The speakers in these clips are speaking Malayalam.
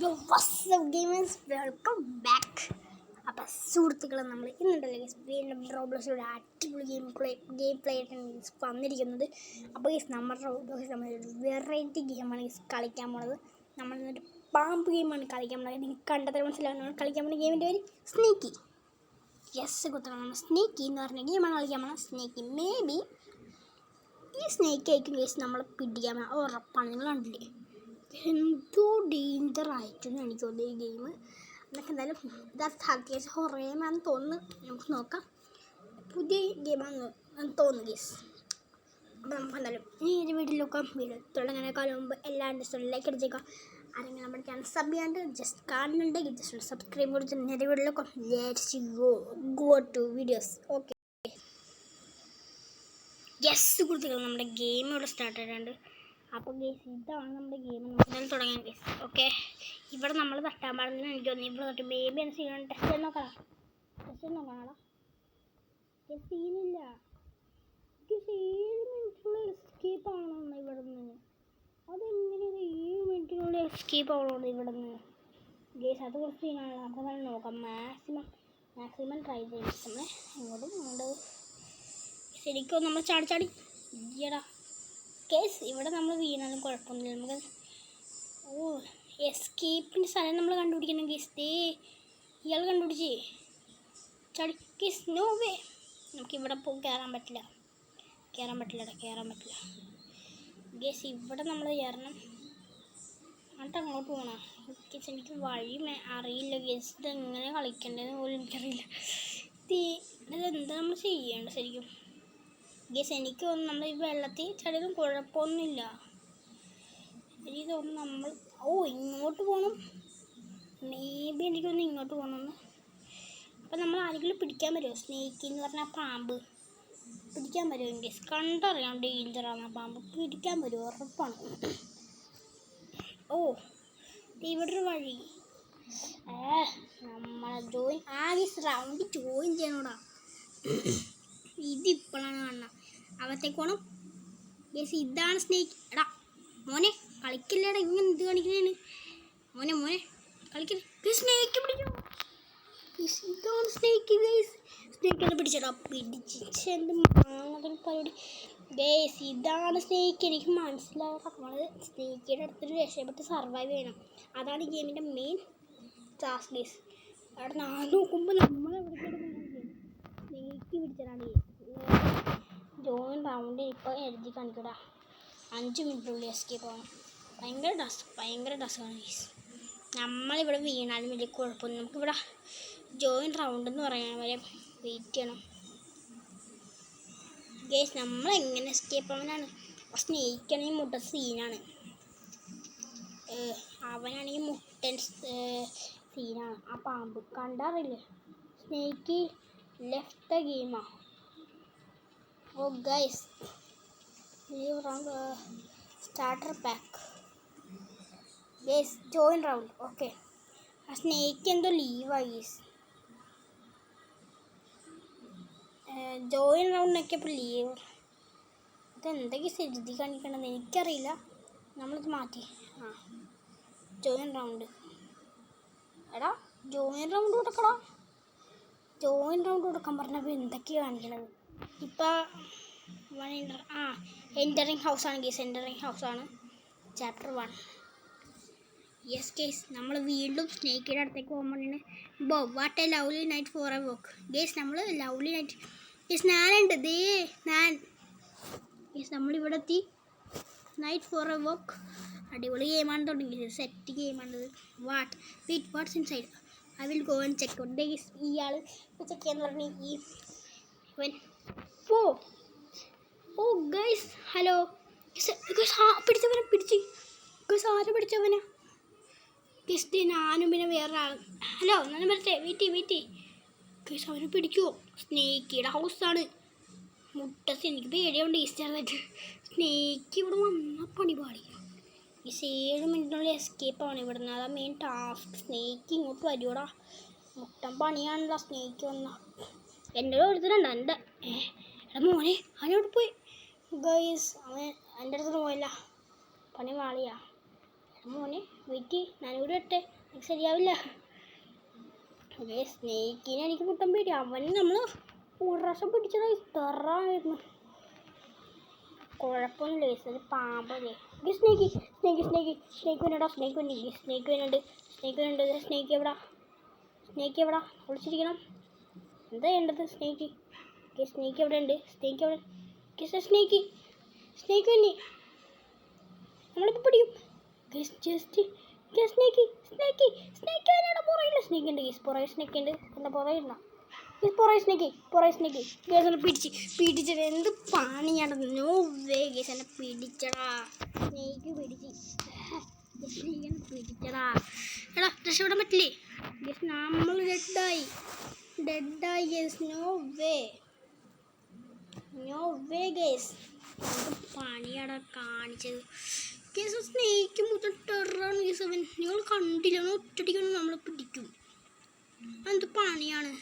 Gamers welcome back. അപ്പം സുഹൃത്തുക്കളെ, നമ്മൾ ഇന്നുണ്ടല്ലോ വീണ്ടും റോബ്ലോക്സിലൂടെ അടിപൊളി ഗെയിം പ്ലേ ആയിട്ടാണ് വന്നിരിക്കുന്നത്. അപ്പോൾ നമ്മുടെ റോബ്ലോക്സിൽ നമ്മളൊരു വെറൈറ്റി ഗെയിമാണ് കളിക്കാൻ പോണത്. നമ്മൾ എന്നിട്ട് പാമ്പ് ഗെയിമാണ് കളിക്കാൻ പോണത്. നിങ്ങൾക്ക് കണ്ടത് മനസ്സിലാവും. നമ്മൾ കളിക്കാൻ പോകുന്ന ഗെയിമിൻ്റെ പേര് സ്നേക്കി. യെസ് കുത്തണം, നമ്മൾ സ്നേക്കി എന്ന് പറഞ്ഞ ഗെയിമാണ് കളിക്കാൻ പോകുന്നത്. സ്നേക്കി മേ ബി ഈ സ്നേക്ക് ആയിരിക്കും കേസ് നമ്മളെ പിടിക്കാൻ ഉറപ്പാണ്. നിങ്ങൾ കണ്ടില്ലേ എന്തോ ഡേഞ്ചർ ആയിട്ടെന്ന് എനിക്ക് തോന്നുന്നു ഈ ഗെയിം. എന്നൊക്കെ എന്തായാലും ഇത് അത്യാവശ്യം ഹൊറേമാന്ന് തോന്നുന്നു. നമുക്ക് നോക്കാം. പുതിയ ഗെയിമാണെന്ന് തോന്നുന്നു ഗേസ്. അപ്പോൾ നമുക്ക് എന്തായാലും ഇനി ഒരു വീട്ടിൽ നോക്കാം. വീഡിയോ തുടങ്ങാനേക്കാളും മുമ്പ് എല്ലാവരും ലൈക്ക് അടിച്ചേക്കാം. ആരെങ്കിലും നമ്മുടെ ചാനൽ സബ് ചെയ്യാണ്ട് ജസ്റ്റ് കാണുന്നുണ്ടെങ്കിൽ ജസ്റ്റ് സബ്സ്ക്രൈബ് കൊടുത്ത് നേരെ വീട്ടിൽ നോക്കാം. Let's go to videos. Okay yes കുട്ടികൾ, നമ്മുടെ ഗെയിം ഇവിടെ സ്റ്റാർട്ട് ആയിട്ടുണ്ട്. അപ്പോൾ ഗേസ് ഇതാണ് നമ്മുടെ ഗെയിം. നമുക്ക് തുടങ്ങാം ഗേസ്. ഓക്കെ, ഇവിടെ നമ്മൾ തട്ടാൻ പാടുന്ന എനിക്ക് തോന്നി. ഇവിടെ തൊട്ട് ബേബി എന്ന് ചെയ്യണം. ടെസ്റ്റ് ചെയ്ത് നോക്കണം. സീനില്ല. 7 മിനിറ്റിനുള്ള എസ്കേപ്പ് ആണോ ഇവിടെ നിന്ന്? അതെങ്ങനെയാണ് 7 മിനിറ്റിനുള്ള എസ്കേപ്പ് ആണോ ഇവിടെ നിന്ന് ഗേസ്? അത് കുറച്ച് സീനാണ്. നമുക്ക് തന്നെ നോക്കാം. മാക്സിമം ട്രൈ ചെയ്യും. നമ്മൾ എങ്ങോട്ടും ഉണ്ട് ശരിക്കും. നമ്മൾ ചാടി ഇയ്യടാ കേസ്. ഇവിടെ നമ്മൾ വീണാലും കുഴപ്പമൊന്നുമില്ല. നമുക്ക് എസ്കേപ്പിൻ്റെ സ്ഥലം നമ്മൾ കണ്ടുപിടിക്കണം കേസ്. ഇയാൾ കണ്ടുപിടിച്ചേ ചാടി കേസ്. No way. നമുക്കിവിടെ കയറാൻ പറ്റില്ല കേസ്. ഇവിടെ നമ്മൾ കയറണം. എന്നിട്ട് അങ്ങോട്ട് പോകണം കേസ്. എനിക്ക് വഴി അറിയില്ല കേസ്. ഇതെങ്ങനെ കളിക്കേണ്ടതെന്ന് പോലും എനിക്കറിയില്ല. ഇതെന്താ നമ്മൾ ചെയ്യേണ്ടത് ശരിക്കും ഗേസ്? എനിക്ക് തോന്നുന്നു നമ്മൾ ഈ വെള്ളത്തിൽ ചടിയൊന്നും കുഴപ്പമൊന്നുമില്ല. എനിക്ക് തോന്നുന്നു നമ്മൾ ഇങ്ങോട്ട് പോകണം. മേബി എനിക്ക് തോന്നുന്നു ഇങ്ങോട്ട് പോകണമെന്ന്. അപ്പം നമ്മൾ ആരെങ്കിലും പിടിക്കാൻ പറ്റുമോ? സ്നേക്ക് എന്ന് പറഞ്ഞാൽ പാമ്പ് പിടിക്കാൻ പറ്റുമോ ഗേസ്? കണ്ടറിയാം ഡേഞ്ചറാണ് പാമ്പ്. പിടിക്കാൻ പറ്റുമോ? ഉറപ്പാണ്. ഇവിടെ ഒരു വഴി. നമ്മളെ റൗണ്ട് ജോയിൻ ചെയ്യണോടാ. ഇതിപ്പോഴാണ് കാണണം. അകത്തേക്ക് പോകണം ഗേസ്. ഇതാണ് സ്നേക്ക്. എടാ മോനെ കളിക്കില്ലേടാ. ഇങ്ങനെ ഇത് കാണിക്കുന്നതാണ്. മോനെ കളിക്കില്ല. സ്നേക്ക് പിടിച്ചോ. ഇതാണ് സ്നേക്ക് ഗേസ്. സ്നേക്കിനെ പിടിച്ചടാ. പിടിച്ചെന്ത് മാങ്ങതൊരു പരിപാടി ഗേസ്. ഇതാണ് സ്നേക്ക്. എനിക്ക് മനസ്സിലാകാം. നമ്മൾ സ്നേക്കിൻ്റെ അടുത്തൊരു രക്ഷപ്പെട്ട് സർവൈവ് ചെയ്യണം. അതാണ് ഈ ഗെയിമിൻ്റെ മെയിൻ ടാസ്ക് ഗേസ്. അവിടെ ഞാൻ നോക്കുമ്പോൾ നമ്മളെവിടെ സ്നേക്ക് പിടിച്ചതാണ് ഗേസ്. ജോയിൻ റൗണ്ട് ഇപ്പോൾ എഴുതി കാണിക്കടാ. 5 മിനിറ്റുള്ളിൽ എസ്കേപ്പ് ആവണം. ഭയങ്കര ടാസ്ക്കാണ് ഗേസ്. നമ്മളിവിടെ വീണാലും വലിയ കുഴപ്പമൊന്നും. നമുക്കിവിടെ ജോയിൻ റൗണ്ട് എന്ന് പറയാൻ വരെ വെയിറ്റ് ചെയ്യണം ഗേസ്. നമ്മളെങ്ങനെ എസ്കേപ്പ് ആവാനാണ്? സ്നേഹിക്കാണെങ്കിൽ മുട്ട സീനാണ്. അവനാണെങ്കിൽ മുട്ടൻ സീനാണ്. ആ പാമ്പ് കണ്ടറിയില്ലേ? സ്നേക്ക് ലെഫ്റ്റ് ഗെയിമാണ്. Guys, leave round starter pack guys. Join round. Okay, ആ സ്നേക്ക് എന്തോ ലീവായി ഗൈസ്. ജോയിൻ റൗണ്ടിനൊക്കെ ഇപ്പോൾ ലീവ്. ഇതെന്തൊക്കെ എഴുതി കാണിക്കണമെന്ന് എനിക്കറിയില്ല. നമ്മളിത് മാറ്റി. Join round. എടാ ജോയിൻ റൗണ്ട് കൊടുക്കടാ. ജോയിൻ റൗണ്ട് കൊടുക്കാൻ പറഞ്ഞപ്പോൾ എന്തൊക്കെയാണ് കാണിക്കണത്? ഇപ്പോൾ എൻ്ററിങ് ഹൗസാണ് ഗേസ്. എൻ്ററിങ് ഹൗസാണ് ചാപ്റ്റർ 1. Yes guys. നമ്മൾ വീണ്ടും സ്നേക്കിൻ്റെ അടുത്തേക്ക് പോകുമ്പോഴാണ് what a lovely night for a walk guys. നമ്മൾ ലവ്ലി നൈറ്റ് ഗേസ്. ഞാനുണ്ട് ഗേസ്. നമ്മളിവിടെ എത്തി. നൈറ്റ് ഫോർ എ വോക്ക് അടിപൊളി ഗെയിമാണ്. തുടങ്ങി സെറ്റ് ഗെയിമാണത്. What's inside? I will go and check out guys. ഇയാൾ ചെക്ക് ചെയ്യാന്ന് പറഞ്ഞ് ഇവൻ ഗൈസ്. Hello പിടിച്ചവനെ guys. ആരെ പിടിച്ചവനെ ഗൈസ്? ഞാനും പിന്നെ വേറൊരാൾ. ഹലോ ഞാൻ പറയട്ടെ. Wait guys. അവനെ പിടിക്കുമോ? സ്നേക്കിയുടെ ഹൗസാണ്. മുട്ടസ്. എനിക്ക് പേടിയുണ്ട് ഈസ്റ്ററായിട്ട്. സ്നേക്ക് ഇവിടെ വന്ന പണിപാടി. ഈ 7 മിനിറ്റിനുള്ള എസ്കേപ്പ് ആണ് ഇവിടെ നിന്ന്. അതാണ് മെയിൻ ടാസ്ക്. സ്നേക്ക് ഇങ്ങോട്ട് വരുവോടാ. മുട്ടൻ പണിയാണല്ലോ സ്നേക്ക് വന്ന. എൻ്റെ ഒരുത്തരുണ്ട്. എടാ മോനെ, അവനോട് പോയി ഗൈസ്. അവൻ എൻ്റെ അടുത്ത് പോയില്ല. പണി വാളിയാ. മോനെ വെയിറ്റ് ഞാനിവിടെ ഇട്ടെ ശരിയാവില്ല. ഓക്കെ സ്നേക്കിനെ എനിക്ക് മുട്ടൻ പേടി. അവന് നമ്മൾ ഒരു പ്രാവശ്യം പിടിച്ചത് തെറായിരുന്നു. കുഴപ്പമൊന്നുമില്ല ഗൈസ്. അത് പാമ്പല്ലേ സ്നേക്ക് സ്നേക്ക് സ്നേക്ക് സ്നേക്ക് വേണടാ. സ്നേക്ക് വേണ്ടി സ്നേക്ക് വേണുണ്ട്. സ്നേക്ക് വേണുണ്ട്. സ്നേക്ക് എവിടാ? സ്നേക്ക് എവിടാ? ഒളിച്ചിരിക്കണം. എന്താ വേണ്ടത് സ്നേക്ക്? സ്നേക്ക് എവിടെ ഉണ്ട്? സ്നേക്ക് എവിടെ? സ്നേക്ക് സ്നേക്ക് വേണ്ടി നമ്മളിപ്പോൾ പിടിക്കും. ജസ്റ്റ് സ്നേക്ക് സ്നേക്ക് സ്നേക്ക് വേണടാ. പുറയില്ല സ്നേക്ക് ഉണ്ട് ഗൈസ്. പുറകെ സ്നേക്ക് ഉണ്ട്. എന്താ പുറയില്ല പുറകെ സ്നേക്ക് ഗേസ് പിടിച്ചത്. എന്ത് പണിയാണ്. നോ വേ ഗേസ് എന്നെ പിടിച്ചടാ. സ്നേക്ക് പിടിച്ചടാ. എടാ രക്ഷപ്പെടാൻ പറ്റില്ലേ ഗേസ്? നമ്മൾ ഡെഡായി ഗേസ്. No way guys. എന്ത് പണിയാടാ കാണിച്ചത് ഗേസ്. സ്നേക്ക് മൊത്തം ടെററാണ് ഗേസ്. അവൻ നിങ്ങൾ കണ്ടില്ല. ഒറ്റടിക്കൊന്നും നമ്മളെ പിടിക്കും. എന്ത് പണിയാണ്.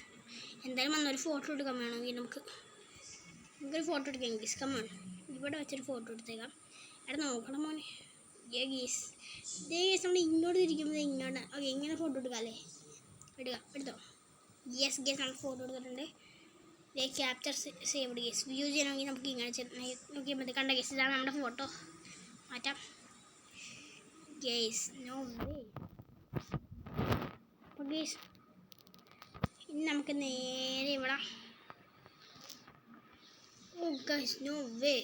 എന്തായാലും വന്നൊരു ഫോട്ടോ എടുക്കാൻ വേണമെങ്കിൽ നമുക്കൊരു ഫോട്ടോ എടുക്കാം ഗീസ്. കമ്മാണ് ഇവിടെ വെച്ചൊരു ഫോട്ടോ എടുത്തേക്കാം. എടാ നോക്കണം മോനെ. ഗീസ് നമ്മൾ ഇങ്ങോട്ട് തിരിക്കുമ്പോൾ ഇങ്ങോട്ട്. ഓക്കെ ഇങ്ങനെ ഫോട്ടോ എടുക്കാം അല്ലേ? എടുത്തോ. യെസ് ഗീസ് നമ്മൾ ഫോട്ടോ എടുത്തിട്ടുണ്ട്. ക്യാപ്ചർ സേവ്ഡ് ഗീസ്. വ്യൂ ചെയ്യണമെങ്കിൽ നമുക്ക് ഇങ്ങനെ നോക്കിയാൽ മതി. കണ്ട ഗീസ് ഇതാണ് നമ്മുടെ ഫോട്ടോ. മാറ്റാം ഗീസ്. No way. അപ്പോൾ ഗീസ് ഇനി നമുക്ക് നേരെ ഇവിടെ. No way.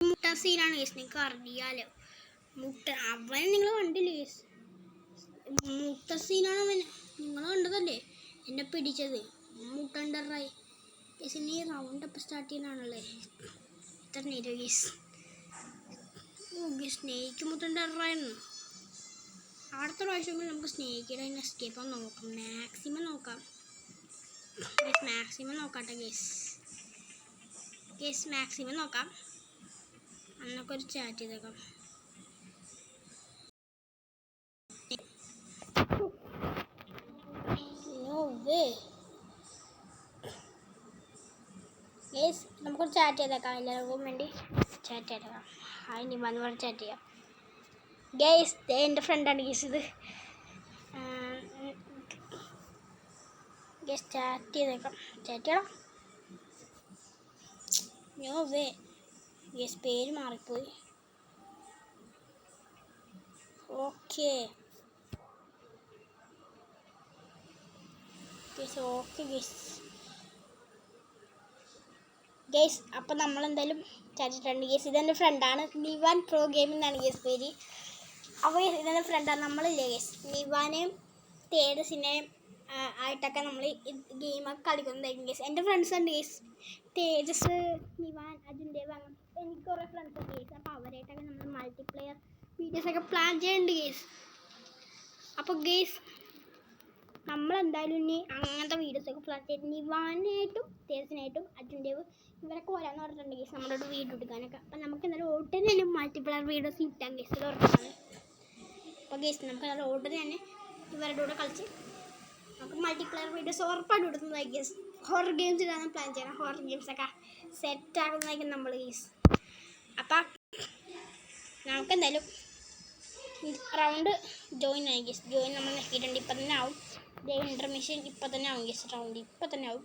മുട്ട സീനാണ് ഗേസ്. നിങ്ങൾക്ക് അറിയാലോ മുട്ട. അവൻ നിങ്ങൾ കണ്ടില്ലേ ഗേസ്? മുട്ട സീനാണ് അവൻ. നിങ്ങൾ കണ്ടതല്ലേ എന്നെ പിടിച്ചത്. മുട്ടണ്ടറായി ഗേസ്. ഇനി റൗണ്ട് അപ്പം സ്റ്റാർട്ട് ചെയ്യാനാണല്ലേ? എത്ര നേരം ഗേസ്? സ്നേക്ക് മുട്ടണ്ടറായിരുന്നു. അടുത്ത പ്രാവശ്യങ്ങളിൽ നമുക്ക് സ്നേക്കിയുടെ എസ്കേപ്പ് നോക്കാം. മാക്സിമം നോക്കാട്ടെ ഗേസ്. മാക്സിമം നോക്കാം. അന്നൊക്കെ ഒരു ചാറ്റ് ചെയ്തേക്കാം. ഗേസ് നമുക്കൊരു ചാറ്റ് ചെയ്തേക്കാം. എല്ലാവർക്കും വേണ്ടി ചാറ്റ് ചെയ്തേക്കാം. ഇനി വന്ന് ചാറ്റ് ചെയ്യാം ഗേസ്. എൻ്റെ ഫ്രണ്ടാണ് ഗേസ് ഇത്. ഗേസ് ചാറ്റ് ചെയ്തേക്കാം. ചാറ്റ് ചെയ്യണം. No way guys. പേര് മാറിപ്പോയി. Okay guys. അപ്പം നമ്മളെന്തായാലും ചാറ്റിട്ടുണ്ട് ഗേസ്. ഇതെൻ്റെ ഫ്രണ്ടാണ്. നിവാൻ പ്രോ ഗെയിമിംഗ് എന്നാണ് ഗേസ് പേര്. അപ്പോൾ ഇതെൻ്റെ ഫ്രണ്ടാണ്. നമ്മളില്ലേ ഗേസ് നിവാനെയും തേജസിനെയും ആയിട്ടൊക്കെ നമ്മൾ ഗെയിമൊക്കെ കളിക്കുന്നതായിരിക്കും ഗേസ്. എൻ്റെ ഫ്രണ്ട്സ് ഉണ്ട് ഗേസ്. തേജസ്, നിവാൻ, അജിൻ്റെ അങ്ങനെ എനിക്ക് കുറേ ഫ്രണ്ട്സ് ഉണ്ട് ഗേസ്. അപ്പോൾ അവരായിട്ടൊക്കെ നമ്മൾ മൾട്ടിപ്ലെയർ വീഡിയോസൊക്കെ പ്ലാൻ ചെയ്യുന്നുണ്ട് ഗേസ്. അപ്പോൾ ഗേസ് നമ്മളെന്തായാലും ഇനി അങ്ങനത്തെ വീഡിയോസൊക്കെ പ്ലാൻ ചെയ്ത് നിവാനായിട്ടും തേജസിനായിട്ടും അജിൻ്റെവ് ഇവരൊക്കെ വരാമെന്ന് പറഞ്ഞിട്ടുണ്ട് ഗേസ് നമ്മളോട് വീഡിയോ എടുക്കാനൊക്കെ. അപ്പം നമുക്ക് എന്തായാലും ഓട്ടിന് തന്നെ മൾട്ടിപ്ലെയർ വീഡിയോസ് കിട്ടാൻ ഗേസ്. ഇത് ഉറപ്പാണ്. അപ്പോൾ ഗേസ് നമുക്ക് നല്ല ഓട്ടിന് തന്നെ ഇവരുടെ കൂടെ കളിച്ച് നമുക്ക് മൾട്ടിപ്ലെയർ വീഡിയോസ് ഉറപ്പായിട്ട് ഇടുന്നതായി ഗേസ്. ഹൊറർ ഗെയിംസ് ഇടാനും പ്ലാൻ ചെയ്യണം. ഹൊറർ ഗെയിംസൊക്കെ സെറ്റാക്കുന്നതായിരിക്കും നമ്മൾ ഗേസ്. അപ്പം നമുക്കെന്തായാലും റൗണ്ട് ജോയിൻ ആയി ഗേസ്. ജോയിൻ നമ്മൾ നോക്കിയിട്ടുണ്ട്. ഇപ്പം തന്നെ ആവും. ഇൻ്റർമിഷൻ ഇപ്പം തന്നെ ആവും ഗേസ്. റൗണ്ട് ഇപ്പം തന്നെ ആവും.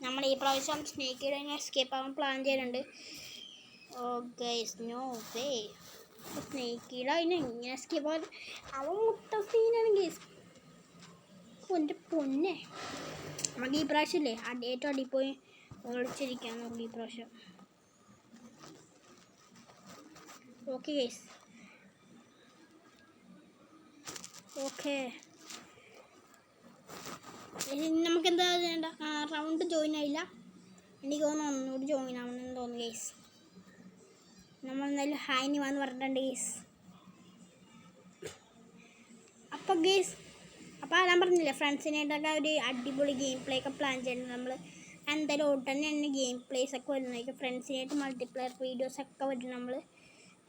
നമ്മൾ ഈ പ്രാവശ്യം സ്നേക്കിയുടെ എസ്കേപ്പ് ആവാൻ പ്ലാൻ ചെയ്യുന്നുണ്ട്. ഓ ഗേസ് നോ വേ. സ്നേക്കിയുടെ അതിന് എങ്ങനെ എസ്കേപ്പ് ആവാൻ? അവൻ മുട്ട സീനാണ് ഗേസ്. എൻ്റെ പൊന്നെ. നമുക്ക് ഈ പ്രാവശ്യം ഇല്ലേ ഏറ്റവും അടിപ്പോയി ഒളിച്ചിരിക്കാൻ നമുക്ക് ഈ പ്രാവശ്യം. Okay guys. ഓക്കെ നമുക്ക് എന്താ ചെയ്യേണ്ട? റൗണ്ട് ജോയിൻ ആയില്ല. എനിക്ക് തോന്നുന്നു ഒന്നുകൂടി ജോയിൻ ആവണമെന്ന് തോന്നുന്നു ഗേസ്. നമ്മൾ എന്തായാലും ഹായ് നിവാന്ന് പറഞ്ഞിട്ടുണ്ട് ഗേസ്. അപ്പോൾ ഗേസ് ഞാൻ പറഞ്ഞില്ലേ ഫ്രണ്ട്സിനായിട്ടൊക്കെ ഒരു അടിപൊളി ഗെയിം പ്ലേ ഒക്കെ പ്ലാൻ ചെയ്യുന്നുണ്ട് നമ്മൾ. എന്തായാലും ഉടനെ തന്നെ ഗെയിം പ്ലേസ് ഒക്കെ വരുന്നതായിരിക്കും. ഫ്രണ്ട്സിനായിട്ട് മൾട്ടിപ്ലെയർ വീഡിയോസൊക്കെ വരും നമ്മൾ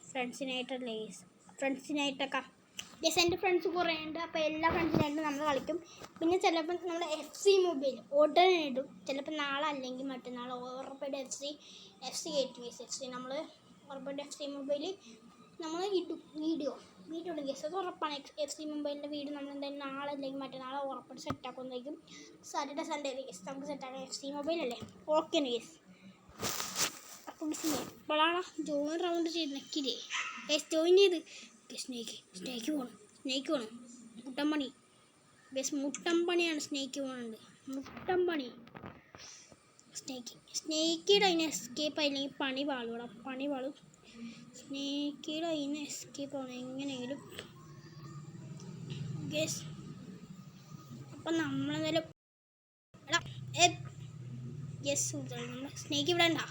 ഫ്രണ്ട്സിനായിട്ടല്ലേ ഗേസ്. ഫ്രണ്ട്സിനായിട്ടൊക്കെ ഗേസ് എൻ്റെ ഫ്രണ്ട്സ് കുറേ ഉണ്ട്. അപ്പോൾ എല്ലാ ഫ്രണ്ട്സിനായിട്ടും നമ്മൾ കളിക്കും. പിന്നെ ചിലപ്പോൾ നമ്മൾ FC മൊബൈൽ ഉടനെ ഇടും. ചിലപ്പോൾ നാളെ അല്ലെങ്കിൽ മറ്റന്നാൾ ഉറപ്പായിട്ട് FC കയറ്റും ഗേസ്. FC നമ്മൾ ഉറപ്പായിട്ട് FC മൊബൈൽ നമ്മൾ ഇടും വീഡിയോ ഇടും ഗസ്. അത് ഉറപ്പാണ്. FC മൊബൈലിൻ്റെ വീഡിയോ നമ്മൾ എന്തായാലും നാളെ അല്ലെങ്കിൽ മറ്റന്നാളെ ഉറപ്പായിട്ട് സെറ്റാക്കുന്നതായിരിക്കും. സാറ്റർഡേ സൺഡേ ഗസ് നമുക്ക് സെറ്റാക്കാം. FC മൊബൈലല്ലേ, ഓക്കെ ഗസ്. അപ്പം എപ്പോഴാണ് ജോയിൻ റൗണ്ട് ചെയ്ത് നിൽക്കില്ലേ ഗസ്, ജോയിൻ ചെയ്ത് സ്നേക്ക് പോകണം. മുട്ടമ്പണി ഗസ്, മുട്ടമ്പണിയാണ്. സ്നേക്ക് പോകുന്നുണ്ട്, മുട്ടമ്പണി. സ്നേക്കിയുടെ അതിന് എസ്കേപ്പ് ആയില്ലെങ്കിൽ പണി പാളും. സ്നേക്കിയുടെ അതിന് എസ്കേപ്പ് ആവണം എങ്ങനെയെങ്കിലും ഗസ്. അപ്പം നമ്മളെന്തായാലും ഗസ് നമ്മൾ സ്നേക്ക് ഇവിടെ ഉണ്ടോ?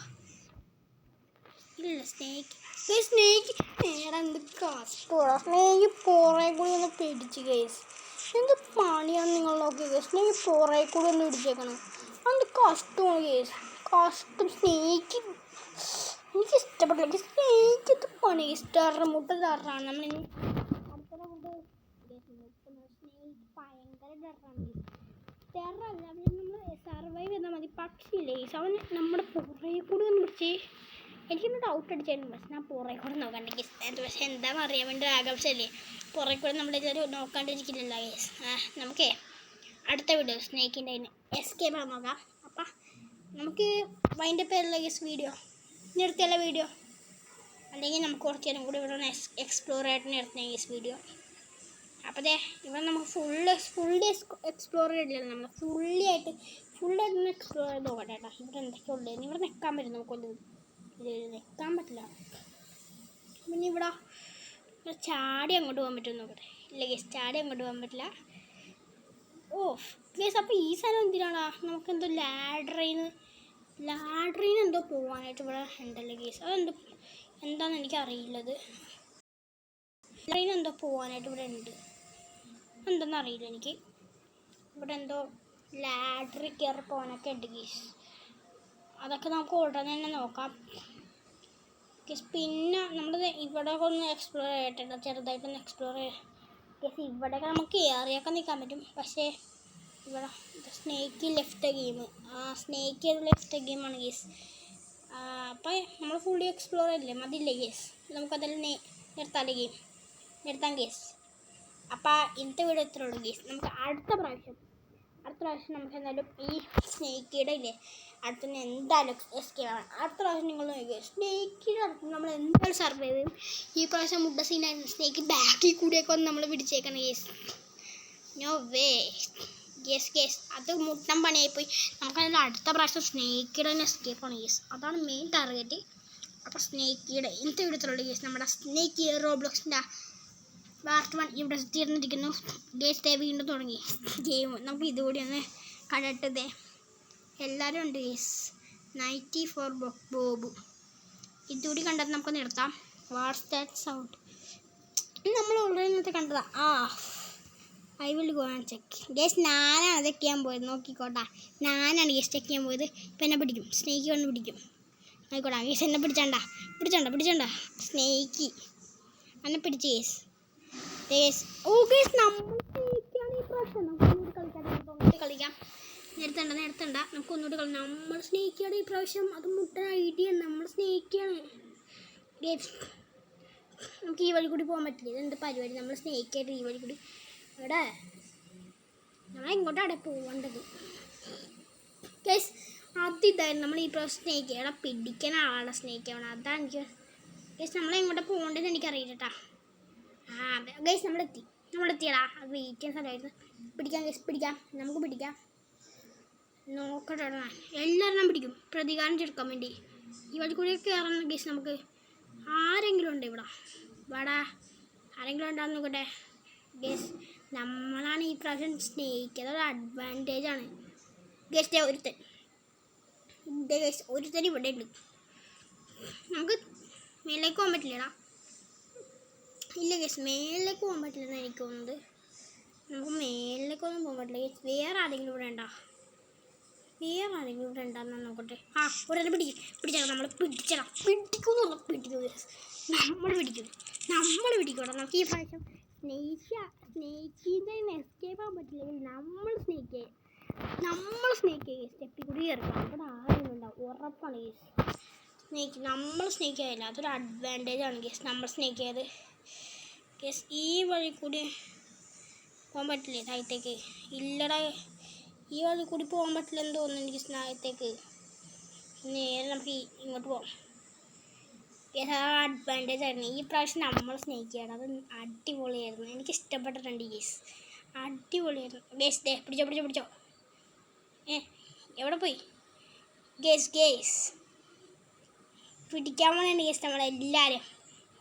ഇല്ല. സ്നേക്ക് നേരെ എന്ത് കഷ്ടമാണ്. സ്നേക്ക് പുറേ കൂടി ഒന്ന് പിടിച്ച് ഗസ്. എന്ത് പണിയാണ് നിങ്ങൾ നോക്കി ഗസ്. സ്നേക്ക് പുറേ കൂടി ഒന്ന് പിടിച്ചേക്കണം. അത് കഷ്ടമാണ് ഗസ്, കഷ്ടം. സ്നേക്ക് എനിക്ക് ഇഷ്ടപ്പെട്ടില്ല. സ്നേക്കത്ത് പണി ടെറ മുട്ട ടെറാണ്. നമ്മൾ അടുത്ത റൗണ്ട് സ്നേക്ക് ഭയങ്കര ടെറാണ്. ടെറല്ല, നമ്മൾ സർവൈവ് ചെയ്താൽ മതി. പക്ഷിയില്ലേ അവൻ നമ്മുടെ പുറകെ കൂടി ഒന്ന് പിടിച്ച് എനിക്കൊന്ന് ഡൗട്ട് അടിച്ചായിരുന്നു. പക്ഷെ ഞാൻ പുറകെ കൂടെ നോക്കാണ്ട് ഗസ്. പക്ഷെ എന്താണെന്ന് അറിയാൻ വേണ്ടി ആകാംക്ഷയല്ലേ, പുറകെ കൂടെ നമ്മളിതൊരു നോക്കാണ്ടിരിക്കില്ലല്ലോ ഗസ്. നമുക്കേ അടുത്ത വീഡിയോ സ്നേക്കിൻ്റെ അതിന് എസ്കേപ്പ് ആണ് നോക്കാം. അപ്പം നമുക്ക് അതിൻ്റെ പേരുള്ള ഗസ് വീഡിയോ നിർത്തിയല്ല വീഡിയോ, അല്ലെങ്കിൽ നമുക്ക് കുറച്ച് നേരം കൂടി ഇവിടെ എക്സ്പ്ലോർ ആയിട്ട് നിർത്തുന്ന ഗസ് വീഡിയോ. അപ്പോൾ ഇവിടെ നമുക്ക് ഫുള്ളി എക്സ്പ്ലോർ ചെയ്തില്ല. നമ്മൾ ഫുള്ളായിട്ട് എക്സ്പ്ലോർ ചെയ്ത് നോക്കട്ടെ കേട്ടോ. ഇവിടെ എന്തൊക്കെ ഉള്ളത് ഇവിടെ നിൽക്കാൻ പറ്റും. നമുക്കൊന്നും നിൽക്കാൻ പറ്റില്ല. പിന്നെ ഇവിടെ ചാടി അങ്ങോട്ട് പോകാൻ പറ്റുമെന്ന് നോക്കട്ടെ. ഇല്ല ഗസ്, ചാടി അങ്ങോട്ട് പോകാൻ പറ്റില്ല. ഓ ഗസ്, അപ്പോൾ ഈ സാധനം എന്തിനാണ്? നമുക്കെന്തോ ലാഡറിന് എന്തോ പോകാനായിട്ട് ഇവിടെ ഉണ്ടല്ലോ ഗസ്. എന്താണെന്ന് എനിക്കറിയില്ലത്. ലാഡറിന് എന്തോ പോകാനായിട്ട് ഇവിടെ ഉണ്ട്, എന്തെന്ന് അറിയില്ല എനിക്ക്. ഇവിടെ എന്തോ ലാഡറി കയറി പോകാനൊക്കെ ഉണ്ട് ഗസ്. അതൊക്കെ നമുക്ക് ഉടനെ തന്നെ നോക്കാം ഗസ്. പിന്നെ നമ്മൾ ഇവിടെ ഒന്ന് എക്സ്പ്ലോർ ചെയ്തിട്ടുണ്ട്, ചെറുതായിട്ടൊന്ന് എക്സ്പ്ലോർ ഗസ്. ഇവിടെയൊക്കെ നമുക്ക് ഏറിയൊക്കെ നിൽക്കാൻ പറ്റും. പക്ഷേ ഇവിടെ സ്നേക്ക് ലെഫ്റ്റ് ഗെയിമാണ് ഗസ്. അപ്പം നമ്മൾ ഫുള്ളി എക്സ്പ്ലോർ ചെയ്തില്ലേ, മതിയില്ലേ ഗസ്. നമുക്കതെല്ലാം നിർത്താം ഗസ്. അപ്പോൾ ഇന്നത്തെ വീഡിയോ ഇത്രേ ഉള്ളൂ ഗസ്. നമുക്ക് അടുത്ത പ്രാവശ്യം നമുക്ക് എന്തായാലും ഈ സ്നേക്കിയുടെ ഇല്ലേ അടുത്തുനിന്ന് എന്തായാലും എസ്കേപ്പ് ആവണം. അടുത്ത പ്രാവശ്യം നിങ്ങൾ നോക്കുക, സ്നേക്കിയുടെ അടുത്ത് നമ്മൾ എന്തായാലും സർവൈവ് ചെയ്യും. ഈ പ്രാവശ്യം മുട്ട സീനായിരുന്നു. സ്നേക്ക് ബാക്കിൽ കൂടിയൊക്കെ ഒന്ന് നമ്മൾ പിടിച്ചേക്കണം ഗസ്. No way guys. അത് മുട്ടൻ പണിയായിപ്പോയി. നമുക്കതിൽ അടുത്ത പ്രാവശ്യം സ്നേക്കിയുടെ തന്നെ എസ്കേപ്പ് ആണ് ഗസ്. അതാണ് മെയിൻ ടാർഗറ്റ്. അപ്പോൾ സ്നേക്കിയുടെ ഇന്നത്തെ വീഡിയോത്തിലുള്ള ഗസ് നമ്മുടെ സ്നേക്ക് റോബ്ലോക്സിൻ്റെ പാർട്ട് 1 ഇവിടെ തീർന്നിരിക്കുന്നു ഗസ്. വീണ്ടും തുടങ്ങി ഗെയിം. നമുക്ക് ഇതുകൂടി ഒന്ന് കണ്ടിട്ടതേ എല്ലാവരും ഉണ്ട് ഗസ്. 94 ബോബു ഇതുകൂടി കണ്ടത് നമുക്ക് നിർത്താം. വാട്സ് ദാറ്റ് സൗണ്ട് നമ്മൾ ഓൾറെഡി ഇന്നത്തെ കണ്ടതാ. I will go and check guess. ഞാനാണ് ചെക്ക് ചെയ്യാൻ പോയത്. നോക്കിക്കോട്ടെ, ഞാനാണ് ഗസ് ചെക്ക് ചെയ്യാൻ പോയത്. ഇപ്പം എന്നെ പിടിക്കും, സ്നേക്ക് കൊണ്ട് പിടിക്കും. ആയിക്കോട്ടെ ഗസ്, എന്നെ പിടിച്ചണ്ട സ്നേക്ക് എന്നെ പിടിച്ച് ഗസ്. ഓ ഗസ്, നമ്മൾ സ്നേക്കാണ് ഈ പ്രാവശ്യം. നമുക്ക് കളിക്കാം. നിർത്തണ്ട നമുക്ക് ഒന്നുകൂടി കളി. നമ്മൾ സ്നേക്കാണ് ഈ പ്രാവശ്യം. അത് മുട്ടൻ ഐഡിയ. നമ്മൾ സ്നേക്കാണ് ഗസ്. നമുക്ക് ഈ വഴി കൂടി പോകാൻ പറ്റില്ല. ഇതെന്ത് പരിപാടി? നമ്മൾ സ്നേക്കായിട്ട് ഈ വഴി കൂടി ഇവിടെ നമ്മൾ എങ്ങോട്ടാണ് പോകേണ്ടത് ഗസ്. അതിതായിരുന്നു നമ്മൾ ഈ പ്രാവശ്യം സ്നേക്ക് ഇവിടെ പിടിക്കുന്ന ആളാണ് സ്നേക്ക് ആവണം. അതാണ് എനിക്ക് ഗസ്. നമ്മളെങ്ങോട്ടാണ് പോകേണ്ടതെന്ന് എനിക്കറിയില്ല കേട്ടോ. ഗൈസ് നമ്മളെത്തിയടാ. അത് വെയിറ്റ് ചെയ്യാൻ സ്ഥലമായിരുന്നു. പിടിക്കാം ഗൈസ്, നമുക്ക് പിടിക്കാം. നോക്കട്ടെ, എല്ലാവരും പിടിക്കും പ്രതികാരം ചെറുക്കാൻ വേണ്ടി. ഈ വഴി കൂടി കയറണം ഗൈസ്. നമുക്ക് ആരെങ്കിലും ഉണ്ട് ഇവിടെ ആരെങ്കിലും ഉണ്ടാകുന്ന നോക്കട്ടെ ഗൈസ്. നമ്മളാണ് ഈ പ്രാവശ്യം സ്നേഹിക്കുക. അതൊരു അഡ്വാൻറ്റേജാണ് ഗൈസ്. ഒരുത്തൻ ഇവിടെ ഉണ്ട്. നമുക്ക് മേലേക്ക് പോകാൻ പറ്റില്ലടാ. ഇല്ല ഗസ്, മേലിലേക്ക് പോകാൻ പറ്റില്ലെന്ന് എനിക്ക് തോന്നുന്നത്. നമുക്ക് മേലിലേക്കൊന്നും പോകാൻ പറ്റില്ല ഗസ്. വേറെ ആരെങ്കിലും ഇവിടെ ഉണ്ടാകുന്ന നോക്കട്ടെ. ഒരാളെ പിടിച്ചാൽ നമ്മൾ പിടിക്കുമെന്നുള്ള പിടിക്കും ഗസ്. നമ്മൾ പിടിക്കണം. നമുക്ക് ഈ പ്രാവശ്യം സ്നേക്കിൻ്റെ എസ്കേപ്പ് ആകാൻ പറ്റില്ലെങ്കിൽ നമ്മൾ സ്നേക്ക് സ്റ്റെപ്പിൽ കൂടി കയറിക്കണം. അവിടെ ആരും ഉണ്ടാവും ഉറപ്പാണ് ഗസ്. നമ്മൾ സ്നേക്ക് ആയില്ല, അതൊരു അഡ്വാൻറ്റേജ് ആണ് ഗേസ്. നമ്മൾ സ്നേക്ക് ചെയ്ത് ഗേസ് ഈ വഴി കൂടി പോകാൻ പറ്റില്ലേ താഴത്തേക്ക്? ഇല്ലടാ, ഈ വഴി കൂടി പോകാൻ പറ്റില്ലെന്ന് തോന്നുന്നു എനിക്ക് താഴത്തേക്ക്. നേരെ നമുക്ക് ഇങ്ങോട്ട് പോകാം ഗേസ്. ആ അഡ്വാൻറ്റേജ് ആയിരുന്നു. ഈ പ്രാവശ്യം നമ്മൾ സ്നേക്ക് ചെയ്യണം, അത് അടിപൊളിയായിരുന്നു. എനിക്ക് ഇഷ്ടപ്പെട്ടിട്ടുണ്ട് ഗേസ്, അടിപൊളിയായിരുന്നു ഗേസ്. പിടിച്ചോ. എവിടെ പോയി ഗേസ്? പിടിക്കാൻ വേണ്ടി ഗേസ് നമ്മളെല്ലാവരും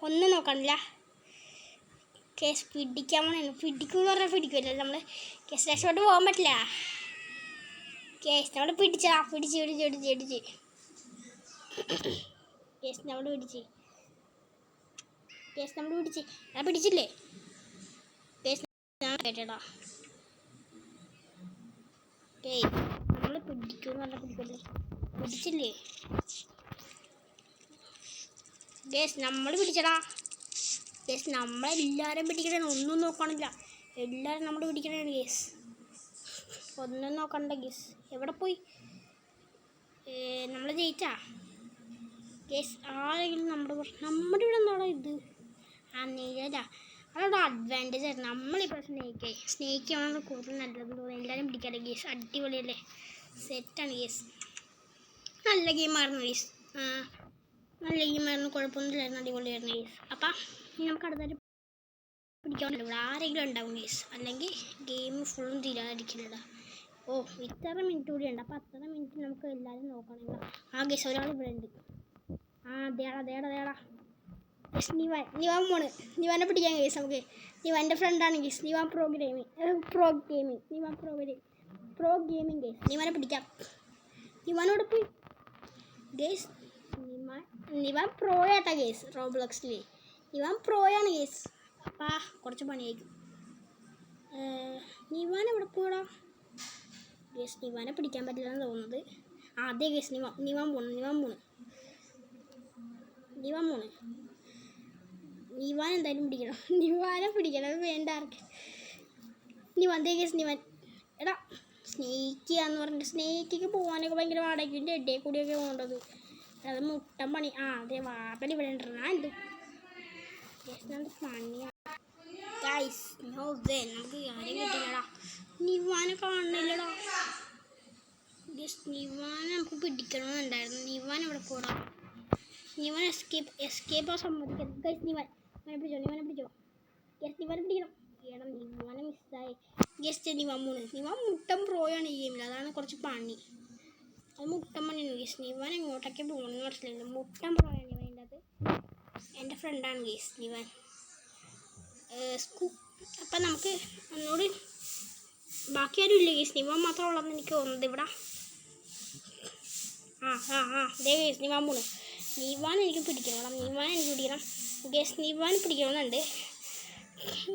ഒന്നും നോക്കണില്ല കേസ്. പിടിക്കാൻ വേണ്ടി പിടിക്കുമെന്ന് പറഞ്ഞാൽ പിടിക്കുമല്ലോ നമ്മൾ. കേസ് രക്ഷോട്ട് പോകാൻ പറ്റില്ല കേസ്. നമ്മൾ പിടിച്ച് കേസ് നമ്മൾ പിടിച്ചില്ലേ കേസ്? കേട്ടോടാ കേസ്, നമ്മൾ പിടിക്കുമെന്ന് പറഞ്ഞാൽ പിടിക്കുമല്ലോ, പിടിച്ചില്ലേ കേസ്? നമ്മൾ പിടിച്ചടാ കേസ്. നമ്മളെല്ലാവരും പിടിക്കണേ, ഒന്നും നോക്കണില്ല. എല്ലാവരും നമ്മൾ പിടിക്കണേ കേസ്, ഒന്നും നോക്കണ്ട കേസ്. എവിടെ പോയി? നമ്മൾ ജയിച്ചാ കേസ്? ആരെങ്കിലും നമ്മുടെ ഇവിടെ എന്താണോ ഇത്? നെയ്യല്ല, അതോടെ അഡ്വാൻറ്റേജ് ആയിരുന്നു. നമ്മളിപ്പോൾ സ്നേക്ക് ആണെന്ന് കൂടുതൽ നല്ലതെന്ന് തോന്നുന്നു. എല്ലാവരും പിടിക്കാതെ കേസ്. അടിപൊളിയല്ലേ, സെറ്റാണ് കേസ്. നല്ല ഗെയിമായിരുന്നു കേസ്, നല്ല ഗെയിമായിരുന്നു, കുഴപ്പമൊന്നുമില്ലായിരുന്നു, അടിപൊളിയായിരുന്നു കേസ്. അപ്പം നമുക്ക് അടുത്തായിട്ട് പിടിക്കാറുണ്ട്. ഇവിടെ ആരെങ്കിലും ഉണ്ടാവും കേസ്, അല്ലെങ്കിൽ ഗെയിം ഫുള്ളും തീരാതിരിക്കില്ല. ഇത്ര മിനിറ്റ് കൂടി ഉണ്ട്. അപ്പം അത്ര മിനിറ്റ് നമുക്ക് എല്ലാവരും നോക്കണില്ല. കേസ് ഒരാൾ ഇവിടെ ഉണ്ട്. ദേടാ കേസ്. നിവാൻ നിവാനെ പിടിക്കാൻ കേസ് നമുക്ക്. നിവാൻ്റെ ഫ്രണ്ടാണ് guys. Nivan pro gaming guys. നിവാനെ പിടിക്കാം. നിവാനോട് പോയി കേസ്. നിവാൻ പ്രോയാട്ടാ കേസ്. റോബ്ലോക്സിൽ നിവാൻ പ്രോയാണ് കേസ്. കുറച്ച് പണിയായിരിക്കും. നിവാൻ എവിടെ പോടാ കേസ്? നിവാനെ പിടിക്കാൻ പറ്റില്ലെന്ന് തോന്നുന്നത്. അതെ കേസ്, നിവാൻ പോണ്. നിവാൻ എന്തായാലും പിടിക്കണം. നിവാനെ പിടിക്കണം, അത് വേണ്ട ആർക്ക്. നിവാൻ കേസ്. നിവാൻ എടാ സ്നേക്ക് ചെയ്യാന്ന് പറഞ്ഞിട്ട് സ്നേക്കിക്ക് പോകാനൊക്കെ ഭയങ്കര വാടകയ്ക്ക് ഇടയിൽ കൂടിയൊക്കെ പോകേണ്ടത്. അത് മുട്ടൻ പണി. അതെ വാപ്പൻ ഇവിടെ ഉണ്ടെന്നാ എന്ത് പണിയാണ് ഗൈസ്. നമുക്ക് ആരെയും കിട്ടില്ലടാ. നിവാനെ കാണുന്നില്ലടാ ഗൈസ്. നിവാനെ നമുക്ക് പിടിക്കണമെന്നുണ്ടായിരുന്നു. നിവാൻ എവിടെ പോടാ? Nivan escape സമ്മതിക്കരുത് guys. നിവാനെ പിടിച്ചോ ഗൈസ്. നിവാനെ പിടിക്കണം. നിവാനെ മിസ്സായി ഗസ്റ്റ്. നിവാൻ മുട്ടൻ പ്രോയാണ് ഈ ഗെയിമിൽ, അതാണ് കുറച്ച് പണി. അത് മുട്ടൻ പണിയാണ് ഗേസ്. നിവാൻ എങ്ങോട്ടൊക്കെ പോകണമെന്ന് മനസ്സിലായില്ല. മുട്ടൻ പ്രോയാണ് ഇവൻ്റെ അത്. എൻ്റെ ഫ്രണ്ടാണ് ഗേസ് നിവാൻ. അപ്പം നമുക്ക് ഒന്നുകൂടി ബാക്കി ആരും ഇല്ല ഗേസ്. നിവാൻ മാത്രം ഉള്ളതെന്ന് എനിക്ക് തോന്നുന്നത് ഇവിടെ. അതേ ഗേസ്. നിവാൻ എനിക്ക് പിടിക്കണം. എനിക്ക് പിടിക്കണം ഗേസ്. നിവാൻ പിടിക്കണമെന്നുണ്ട്.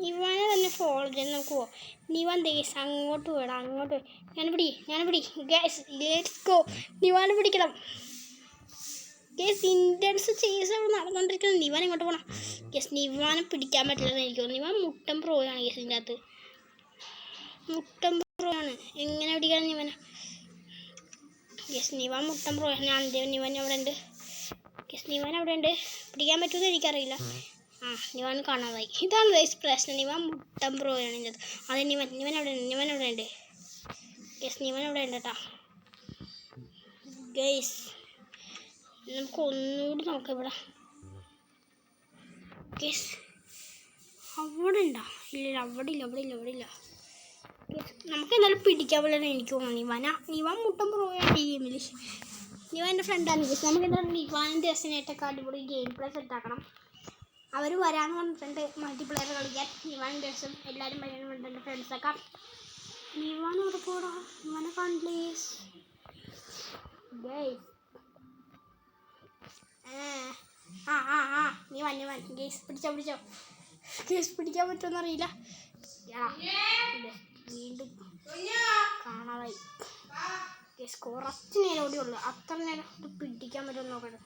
നിവാനെ തന്നെ ഫോളോ ചെയ്ത് നമുക്ക് പോവാം. നിവാൻ ഗേസ് അങ്ങോട്ട് പോയിടാം. ഞാൻ പിടി ഗേസ്. Let's go. നിവാനെ പിടിക്കണം ഗേസ്. ഇൻറ്റൻസ് ചേസ് നടന്നുകൊണ്ടിരിക്കുന്നത്. നിവാൻ എങ്ങോട്ട് പോകണം ഗേസ്? നിവാനെ പിടിക്കാൻ പറ്റില്ലെന്ന് എനിക്ക് തോന്നുന്നു. നിവാൻ മുട്ടൻ പ്രോയാണ് ഗേസ്. ഇതിൻ്റെ അകത്ത് മുട്ടൻ പ്രോയാണ്. എങ്ങനെ പിടിക്കണം നിവാനെ ഗേസ്? നിവാൻ മുട്ടൻ പ്രോയാണ്. നിവാൻ അവിടെ ഉണ്ട് ഗേസ്. നിവാൻ അവിടെ ഉണ്ട്. പിടിക്കാൻ പറ്റുമെന്ന് എനിക്കറിയില്ല. നിവാൻ കാണാതായി. ഇതാണ് ഗൈസ് പ്രശ്നം. നിവാൻ മുട്ടൻ പ്രോയാണ് ഇതിൻ്റെ അകത്ത്. അതെ നിവാൻ അവിടെ ഉണ്ട് ഗേസ്. നിവാൻ അവിടെ ഉണ്ട് കേട്ടോ ഗൈസ്. നമുക്ക് ഒന്നുകൂടി നോക്കാം ഇവിടെ ഗേസ്. അവിടെ ഉണ്ടോ? ഇല്ല, അവിടെ ഇല്ല ഗേസ്. നമുക്ക് എന്തായാലും പിടിക്കാൻ പറ്റില്ല എനിക്ക് തോന്നുന്നു. നിവാൻ മുട്ടൻ പ്രോയാണ് ഈ ഗെയിമിൽ. നിവാൻ എൻ്റെ ഫ്രണ്ടാണ് ഗേസ്. നമുക്ക് എന്തായാലും നിവാനും രസനായിട്ടൊക്കെ അടിപൊളി ഗെയിം പ്ലേ സെറ്റാക്കണം. അവർ വരാമെന്ന് പറഞ്ഞിട്ടുണ്ട് മൾട്ടിപ്ലെയർ കളിക്കാൻ. നിവാനും രസം എല്ലാവരും വരാമെന്ന് പറഞ്ഞിട്ടുണ്ട് ഫ്രണ്ട്സൊക്കെ. നിവാൻ അവിടെ പോടാ? നിവാനെ കാണില്ലേ ഗേസ്? നിവാൻ ഗേസ്. പിടിച്ചോ ഗേസ്. പിടിക്കാൻ പറ്റുമെന്ന് അറിയില്ല. വീണ്ടും കാണാതായി ഗേസ്. കുറച്ച് നേരം കൂടി ഉള്ളു. അത്ര നേരം പിടിക്കാൻ പറ്റുമെന്ന് നോക്കട്ടെ.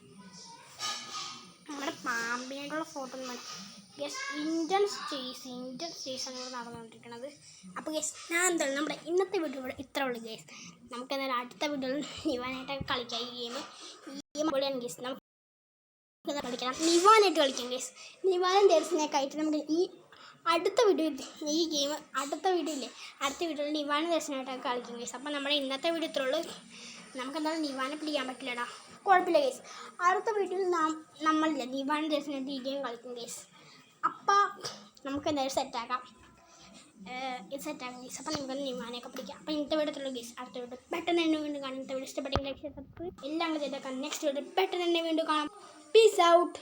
നമ്മുടെ പാമ്പിനായിട്ടുള്ള ഫോട്ടോ മതി ഗേസ്. ഇൻറ്റൻസ് ചേസാണ് ഇവിടെ നടന്നുകൊണ്ടിരിക്കുന്നത്. അപ്പോൾ ഗേസ് ഞാൻ എന്തായാലും നമ്മുടെ ഇന്നത്തെ വീഡിയോ ഇവിടെ ഇത്ര ഉള്ളു ഗേസ്. നമുക്ക് എന്തായാലും അടുത്ത വീഡിയോയിൽ നിവാനായിട്ടൊക്കെ കളിക്കാം. ഈ ഗെയിം പൊളിയാണ് ഗേസ്. നമുക്ക് കളിക്കണം. നിവാനായിട്ട് കളിക്കാം ഗൈസ്. നിവാനും ദേഴ്സിനെയൊക്കെ ആയിട്ട് നമുക്ക് ഈ അടുത്ത വീഡിയോ ഈ ഗെയിം അടുത്ത വീഡിയോയിൽ നിവാനും ദേഴ്സിനായിട്ടൊക്കെ കളിക്കും ഗൈസ്. അപ്പോൾ നമ്മുടെ ഇന്നത്തെ വീഡിയോ ഇത്രേ ഉള്ളൂ. നമുക്കെന്തായാലും നിവാനെ പിടിക്കാൻ പറ്റില്ലടാ, കുഴപ്പമില്ല ഗൈസ്. അടുത്ത വീഡിയോയിൽ നമ്മളില്ല നിവാനും ദേഴ്സിനായിട്ട് ഈ ഗെയിം കളിക്കും ഗൈസ്. അപ്പോൾ നമുക്ക് എന്തായാലും സെറ്റാക്കാം ഗൈസ്. അപ്പോൾ നമുക്ക് നിവാനെയൊക്കെ പിടിക്കാം. അപ്പോൾ ഇന്നത്തെ വീഡിയോ ഇത്രേ ഉള്ളൂ ഗൈസ്. അടുത്ത വീഡിയോ പെട്ടെന്ന് തന്നെ വീണ്ടും കാണാം. ഇന്നത്തെ വീഡിയോ ഇഷ്ടപ്പെട്ടെങ്കിൽ ലൈക്ക് ചെയ്ത് എല്ലാം ചെയ്തേക്കാം. നെക്സ്റ്റ് വീഡിയോ പെട്ടെന്ന് തന്നെ വീണ്ടും കാണാം. Peace out.